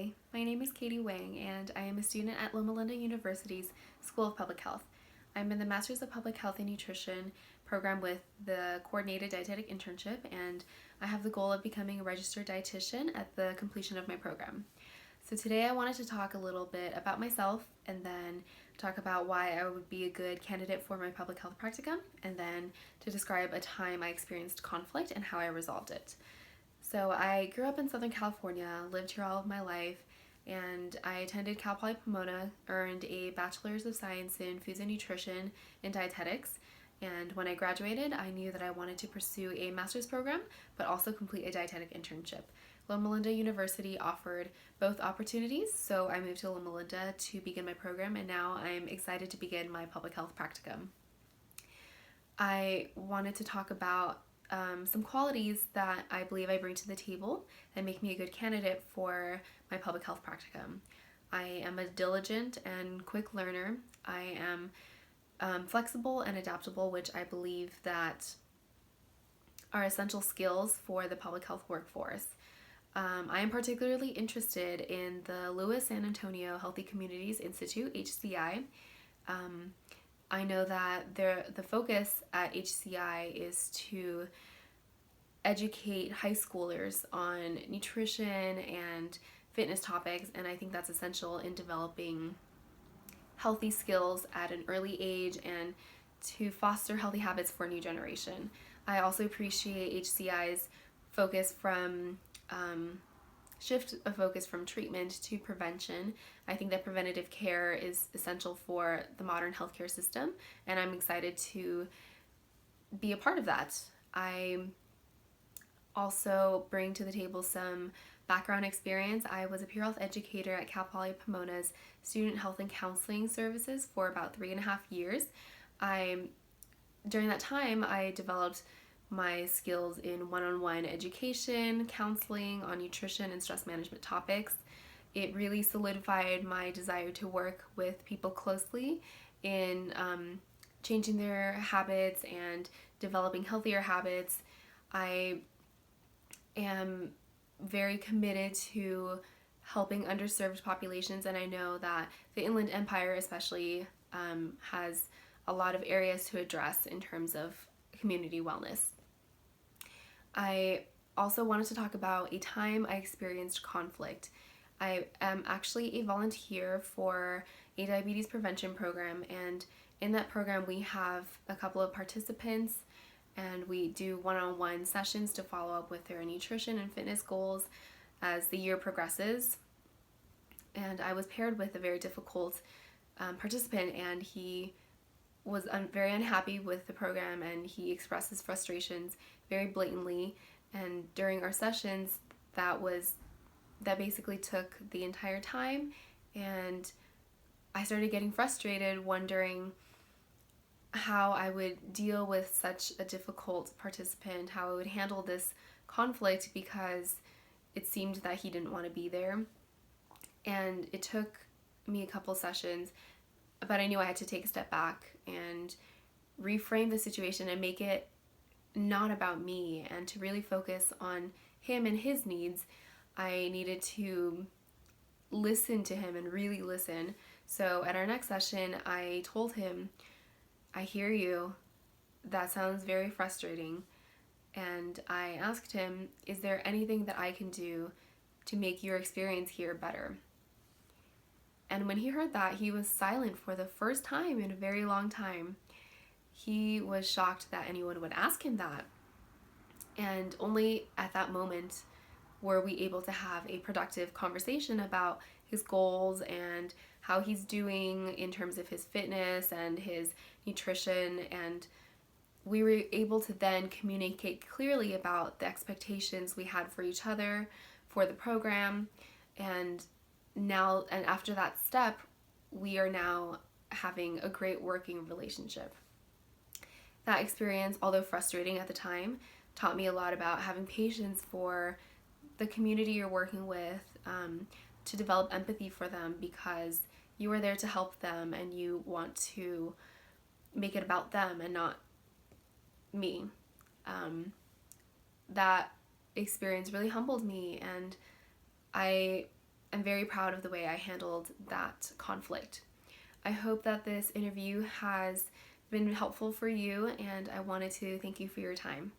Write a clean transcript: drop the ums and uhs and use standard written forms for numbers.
Hi, my name is Katie Wang, and I am a student at Loma Linda University's School of Public Health. I'm in the Masters of Public Health and Nutrition program with the Coordinated Dietetic Internship, and I have the goal of becoming a registered dietitian at the completion of my program. So today I wanted to talk a little bit about myself and then talk about why I would be a good candidate for my public health practicum, and then to describe a time I experienced conflict and how I resolved it. So I grew up in Southern California, lived here all of my life, and I attended Cal Poly Pomona, earned a Bachelor's of Science in Foods and Nutrition and Dietetics, and when I graduated, I knew that I wanted to pursue a master's program, but also complete a dietetic internship. Loma Linda University offered both opportunities, so I moved to Loma Linda to begin my program, and now I'm excited to begin my public health practicum. I wanted to talk about some qualities that I believe I bring to the table that make me a good candidate for my public health practicum. I am a diligent and quick learner. I am flexible and adaptable, which I believe that are essential skills for the public health workforce. I am particularly interested in the Lewis San Antonio Healthy Communities Institute, HCI. I know that the focus at HCI is to educate high schoolers on nutrition and fitness topics, and I think that's essential in developing healthy skills at an early age and to foster healthy habits for a new generation. I also appreciate HCI's focus from shift of focus from treatment to prevention. I think that preventative care is essential for the modern healthcare system, and I'm excited to be a part of that. I also bring to the table some background experience. I was a peer health educator at Cal Poly Pomona's Student Health and Counseling Services for about 3.5 years. During that time, I developed my skills in one-on-one education, counseling on nutrition and stress management topics. It really solidified my desire to work with people closely in changing their habits and developing healthier habits. I am very committed to helping underserved populations, and I know that the Inland Empire especially has a lot of areas to address in terms of community wellness. I also wanted to talk about a time I experienced conflict. I am actually a volunteer for a diabetes prevention program, and in that program we have a couple of participants, and we do one-on-one sessions to follow up with their nutrition and fitness goals as the year progresses. And I was paired with a very difficult participant, and he was very unhappy with the program, and he expressed his frustrations very blatantly. And during our sessions, that basically took the entire time, and I started getting frustrated, wondering how I would deal with such a difficult participant, how I would handle this conflict, because it seemed that he didn't want to be there. And it took me a couple sessions, but I knew I had to take a step back and reframe the situation and make it not about me, and to really focus on him and his needs. I needed to listen to him and really listen. So at our next session, I told him, I hear you. That sounds very frustrating. And I asked him, is there anything that I can do to make your experience here better? And when he heard that, he was silent for the first time in a very long time. He was shocked that anyone would ask him that. And only at that moment were we able to have a productive conversation about his goals and how he's doing in terms of his fitness and his nutrition, and we were able to then communicate clearly about the expectations we had for each other, for the program, and after that step, we are now having a great working relationship. That experience, although frustrating at the time, taught me a lot about having patience for the community you're working with, to develop empathy for them, because you are there to help them and you want to make it about them and not me. That experience really humbled me, and I I'm very proud of the way I handled that conflict. I hope that this interview has been helpful for you, and I wanted to thank you for your time.